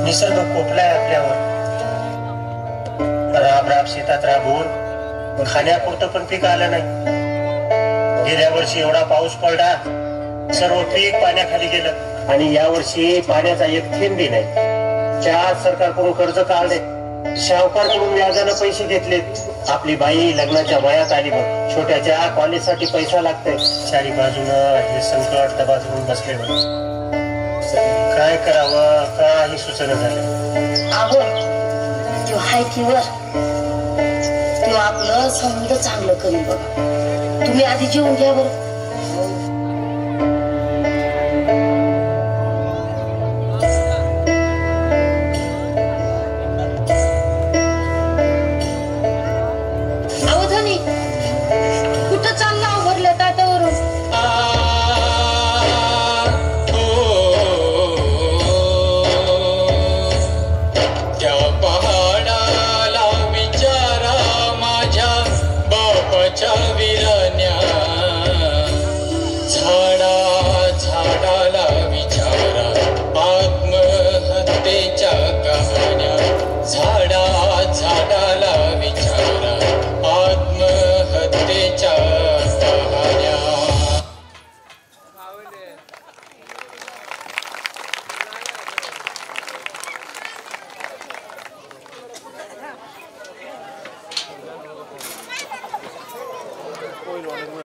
निसर्ग कोपलाय आपल्यावर. राब राब शेतात राबून खाण्यापुरतं पण पीक आलं नाही. गेल्या वर्षी एवढा पाऊस पडला, सर्व पीक पाण्याखाली गेलं आणि या वर्षी पाण्याचा एक थेंबही नाही. चार सरकारकडून कर्ज काढले, सावकारकडून व्याजानं पैसे घेतलेत. आपली बाई लग्नाच्या वयात आली बघ, छोट्याच्या कॉलेजसाठी पैसा लागतोय. चारी बाजूनं हे संकट दबा धरून बसले. काय करावं काही सुचना झालं. तो हाय किवर तो आपलं समज चांगलं करील बघा. तुम्ही आधी जेवून घ्या बरं.